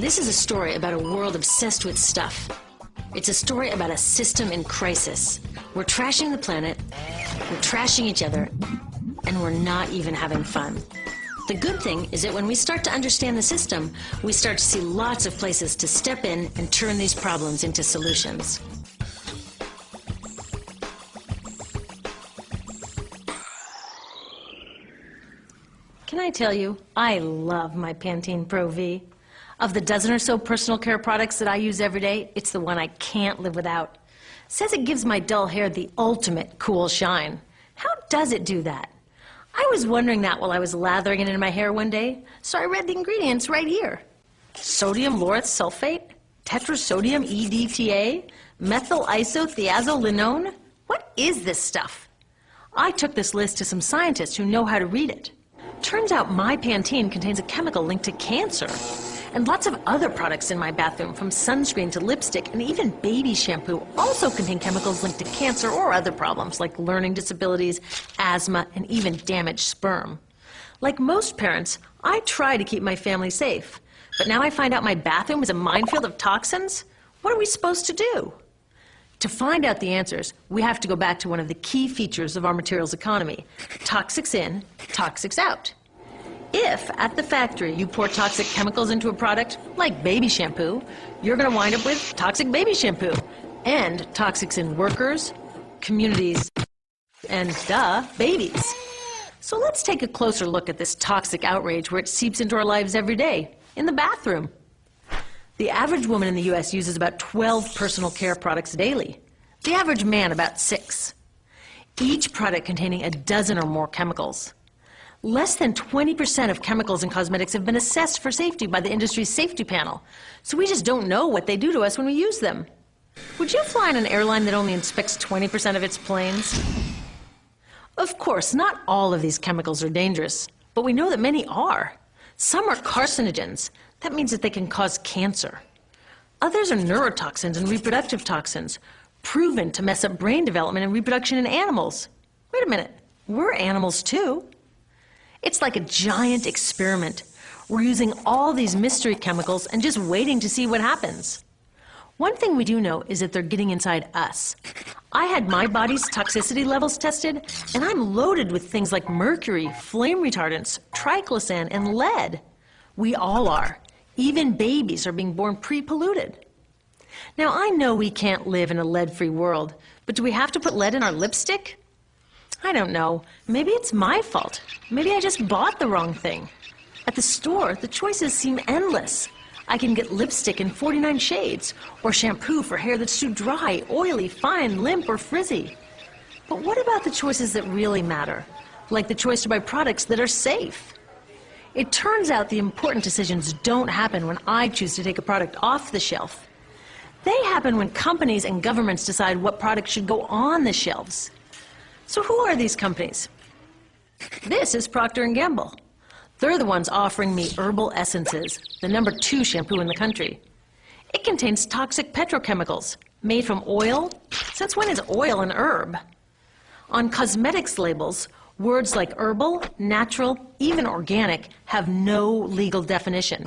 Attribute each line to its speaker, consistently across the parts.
Speaker 1: This is a story about a world obsessed with stuff. It's a story about a system in crisis. We're trashing the planet, we're trashing each other, and we're not even having fun. The good thing is that when we start to understand the system, we start to see lots of places to step in and turn these problems into solutions. Can I tell you, I love my Pantene Pro V. Of the dozen or so personal care products that I use every day, it's the one I can't live without. Says it gives my dull hair the ultimate cool shine. How does it do that? I was wondering that while I was lathering it in my hair one day, so I read the ingredients right here. Sodium lauryl sulfate, tetrasodium EDTA, methyl isothiazolinone. What is this stuff? I took this list to some scientists who know how to read it. Turns out my Pantene contains a chemical linked to cancer. And lots of other products in my bathroom, from sunscreen to lipstick and even baby shampoo, also contain chemicals linked to cancer or other problems like learning disabilities, asthma, and even damaged sperm. Like most parents, I try to keep my family safe. But now I find out my bathroom is a minefield of toxins? What are we supposed to do? To find out the answers, we have to go back to one of the key features of our materials economy: toxics in, toxics out. If, at the factory, you pour toxic chemicals into a product, like baby shampoo, you're going to wind up with toxic baby shampoo. And toxics in workers, communities, and, babies. So let's take a closer look at this toxic outrage where it seeps into our lives every day, in the bathroom. The average woman in the U.S. uses about 12 personal care products daily. The average man about 6. Each product containing a dozen or more chemicals. Less than 20% of chemicals in cosmetics have been assessed for safety by the industry's safety panel, so we just don't know what they do to us when we use them. Would you fly on an airline that only inspects 20% of its planes? Of course, not all of these chemicals are dangerous, but we know that many are. Some are carcinogens. That means that they can cause cancer. Others are neurotoxins and reproductive toxins, proven to mess up brain development and reproduction in animals. Wait a minute, we're animals too. It's like a giant experiment. We're using all these mystery chemicals and just waiting to see what happens. One thing we do know is that they're getting inside us. I had my body's toxicity levels tested, and I'm loaded with things like mercury, flame retardants, triclosan, and lead. We all are. Even babies are being born pre-polluted. Now, I know we can't live in a lead-free world, but do we have to put lead in our lipstick? I don't know. Maybe it's my fault. Maybe I just bought the wrong thing. At the store, the choices seem endless. I can get lipstick in 49 shades, or shampoo for hair that's too dry, oily, fine, limp, or frizzy. But what about the choices that really matter? Like the choice to buy products that are safe? It turns out the important decisions don't happen when I choose to take a product off the shelf. They happen when companies and governments decide what products should go on the shelves. So who are these companies? This is Procter & Gamble. They're the ones offering me Herbal Essences, the #2 shampoo in the country. It contains toxic petrochemicals made from oil. Since when is oil an herb? On cosmetics labels, words like herbal, natural, even organic have no legal definition.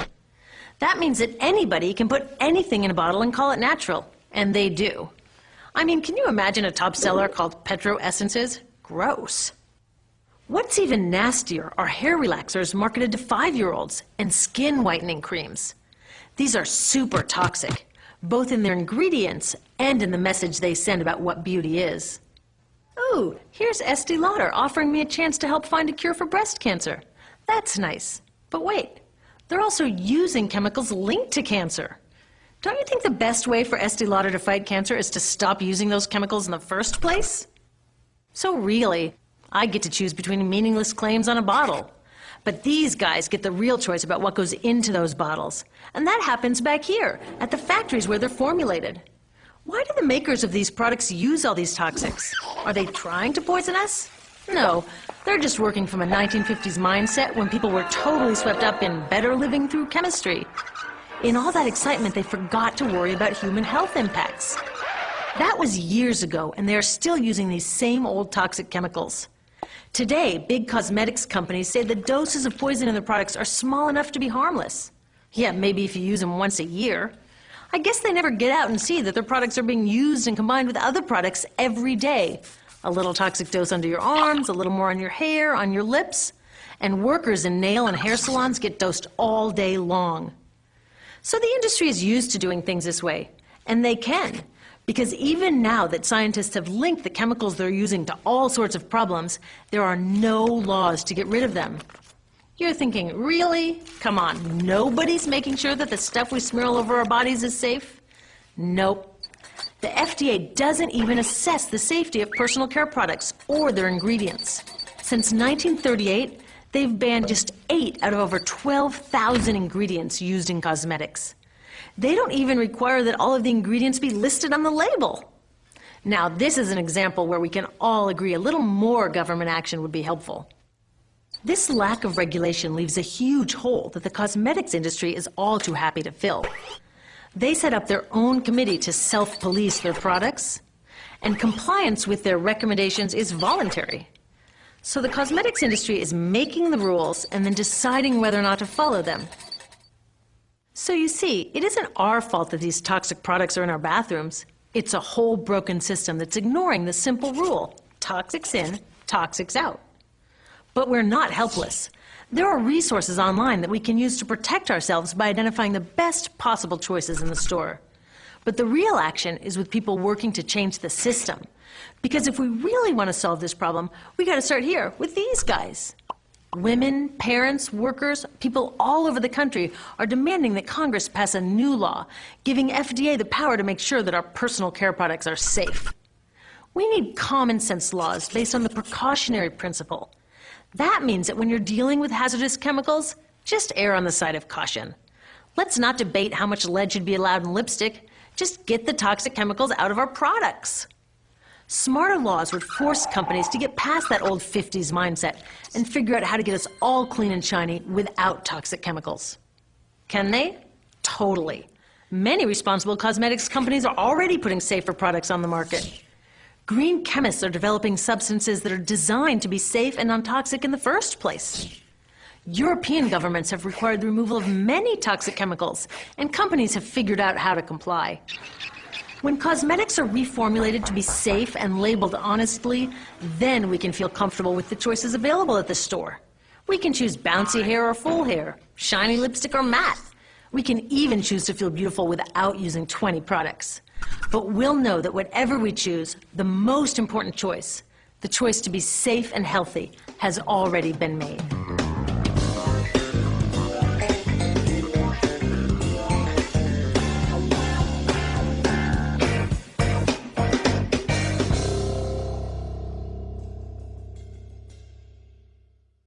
Speaker 1: That means that anybody can put anything in a bottle and call it natural, and they do. I mean, can you imagine a top seller called Petro Essences? Gross. What's even nastier are hair relaxers marketed to 5-year-olds and skin whitening creams. These are super toxic, both in their ingredients and in the message they send about what beauty is. Oh, here's Estee Lauder offering me a chance to help find a cure for breast cancer. That's nice. But wait, they're also using chemicals linked to cancer. Don't you think the best way for Estee Lauder to fight cancer is to stop using those chemicals in the first place? So really, I get to choose between meaningless claims on a bottle. But these guys get the real choice about what goes into those bottles. And that happens back here, at the factories where they're formulated. Why do the makers of these products use all these toxics? Are they trying to poison us? No, they're just working from a 1950s mindset when people were totally swept up in better living through chemistry. In all that excitement, they forgot to worry about human health impacts. That was years ago, and they are still using these same old toxic chemicals. Today, big cosmetics companies say the doses of poison in their products are small enough to be harmless. Yeah, maybe if you use them once a year. I guess they never get out and see that their products are being used and combined with other products every day. A little toxic dose under your arms, a little more on your hair, on your lips. And workers in nail and hair salons get dosed all day long. So the industry is used to doing things this way, and they can. Because even now that scientists have linked the chemicals they're using to all sorts of problems, there are no laws to get rid of them. You're thinking, really? Come on, nobody's making sure that the stuff we smear all over our bodies is safe? Nope. The FDA doesn't even assess the safety of personal care products or their ingredients. Since 1938, they've banned just 8 out of over 12,000 ingredients used in cosmetics. They don't even require that all of the ingredients be listed on the label. Now, this is an example where we can all agree a little more government action would be helpful. This lack of regulation leaves a huge hole that the cosmetics industry is all too happy to fill. They set up their own committee to self-police their products, and compliance with their recommendations is voluntary. So the cosmetics industry is making the rules and then deciding whether or not to follow them. So you see, it isn't our fault that these toxic products are in our bathrooms. It's a whole broken system that's ignoring the simple rule: toxics in, toxics out. But we're not helpless. There are resources online that we can use to protect ourselves by identifying the best possible choices in the store. But the real action is with people working to change the system. Because if we really want to solve this problem, we got to start here with these guys. Women, parents, workers, people all over the country are demanding that Congress pass a new law, giving FDA the power to make sure that our personal care products are safe. We need common sense laws based on the precautionary principle. That means that when you're dealing with hazardous chemicals, just err on the side of caution. Let's not debate how much lead should be allowed in lipstick. Just get the toxic chemicals out of our products. Smarter laws would force companies to get past that old 50s mindset and figure out how to get us all clean and shiny without toxic chemicals. Can they? Totally. Many responsible cosmetics companies are already putting safer products on the market. Green chemists are developing substances that are designed to be safe and non-toxic in the first place. European governments have required the removal of many toxic chemicals, and companies have figured out how to comply. When cosmetics are reformulated to be safe and labeled honestly, then we can feel comfortable with the choices available at the store. We can choose bouncy hair or full hair, shiny lipstick or matte. We can even choose to feel beautiful without using 20 products. But we'll know that whatever we choose, the most important choice, the choice to be safe and healthy, has already been made.